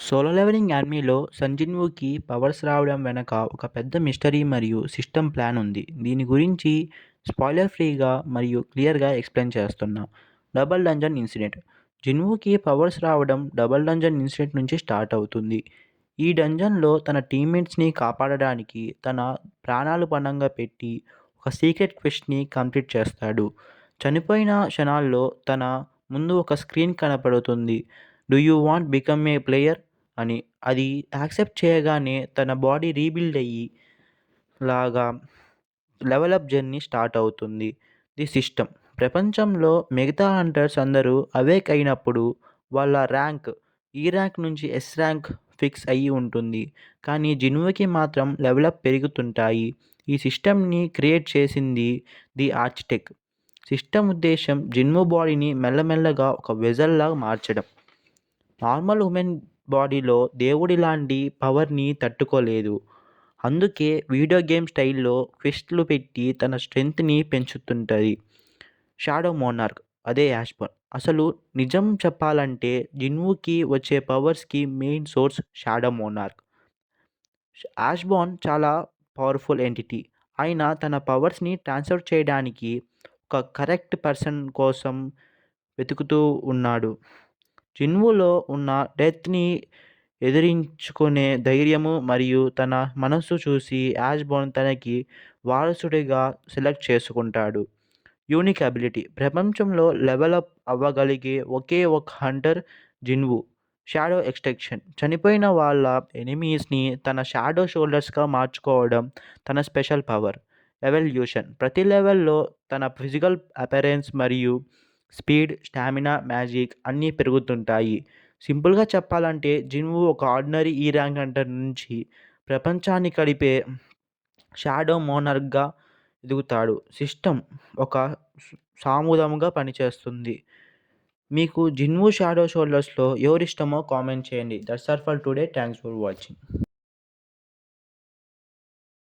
Solo levelling యానిమేలో సంజీవ్‌కి powers రావడం వెనక ఒక పెద్ద మిస్టరీ మరియు సిస్టమ్ ప్లాన్ ఉంది. దీని గురించి స్పాయిలర్ ఫ్రీగా మరియు క్లియర్‌గా ఎక్స్‌ప్లెయిన్ చేస్తున్నా. Double dungeon incident. జిన్‌వూకి పవర్స్ రావడం డబుల్ డంజన్ ఇన్సిడెంట్ నుంచి స్టార్ట్ అవుతుంది. ఈ డంజన్‌లో తన టీమ్‌మేట్స్‌ని కాపాడడానికి తన ప్రాణాలు పణంగా పెట్టి ఒక సీక్రెట్ క్వెస్ట్‌ని కంప్లీట్ చేస్తాడు. చనిపోయిన క్షణాల్లో తన ముందు ఒక స్క్రీన్ కనపడుతుంది. 'Do you want become a player' అని. అది యాక్సెప్ట్ చేయగానే తన బాడీ రీబిల్డ్ అయ్యి లాగా లెవెల్ అప్ జర్నీ స్టార్ట్ అవుతుంది. The system. ప్రపంచంలో మిగతా హంటర్స్ అందరూ అవేక్ అయినప్పుడు వాళ్ళ ర్యాంక్ ఈ ర్యాంక్ నుంచి ఎస్ ర్యాంక్ ఫిక్స్ అయ్యి ఉంటుంది. కానీ జిన్‌వుకి మాత్రం లెవెల్ అప్ పెరుగుతుంటాయి. ఈ సిస్టమ్‌ని క్రియేట్ చేసింది ది ఆర్కిటెక్ట్. సిస్టమ్ ఉద్దేశ్యం జిన్‌వు బాడీని మెల్లమెల్లగా ఒక వెసల్‌లాగా మార్చడం. నార్మల్ ఉమెన్ బాడీలో దేవుడిలాంటి పవర్‌ని తట్టుకోలేదు. అందుకే వీడియో గేమ్ స్టైల్‌లో ట్విస్ట్‌లు పెట్టి తన స్ట్రెంగ్త్‌ని పెంచుతుంటది. షాడో మోనార్క్ అదే యాష్‌బర్న్. అసలు నిజం చెప్పాలంటే జిన్‌వుకి వచ్చే పవర్స్‌కి main source shadow monarch. Ashborn చాలా పవర్‌ఫుల్ ఎంటిటీ. ఆయన తన పవర్స్‌ని ట్రాన్స్‌ఫర్ చేయడానికి ఒక కరెక్ట్ పర్సన్ కోసం వెతుకుతూ ఉన్నాడు. జిన్‌వులో ఉన్న డెత్‌ని ఎదిరించుకునే ధైర్యము మరియు తన మనస్సు చూసి యాష్‌బర్న్ తనకి వారసుడిగా సెలెక్ట్ చేసుకుంటాడు. Unique ability. ప్రపంచంలో లెవెల్ అప్ అవ్వగలిగే ఒకే ఒక హంటర్ జిన్‌వు. Shadow extraction. చనిపోయిన వాళ్ళ ఎనిమీస్‌ని తన షాడో షోల్డర్స్‌గా మార్చుకోవడం తన స్పెషల్ పవర్. ఎవల్యూషన్. ప్రతి లెవెల్‌లో తన ఫిజికల్ అపియరెన్స్ మరియు స్పీడ్, స్టామినా, మ్యాజిక్ అన్నీ పెరుగుతుంటాయి. సింపుల్‌గా చెప్పాలంటే జిన్‌వు ఒక ఆర్డినరీ ఈ ర్యాంక్ హంటర్ నుంచి ప్రపంచాన్ని కలిపే షాడో మోనార్క్‌గా ఎదుగుతాడు. సిస్టమ్ ఒక సాముదంగా పనిచేస్తుంది. మీకు 'జిన్‌వు షాడో షోల్డర్స్‌లో ఎవరిష్టమో కామెంట్ చేయండి. That's all for today. Thanks for watching.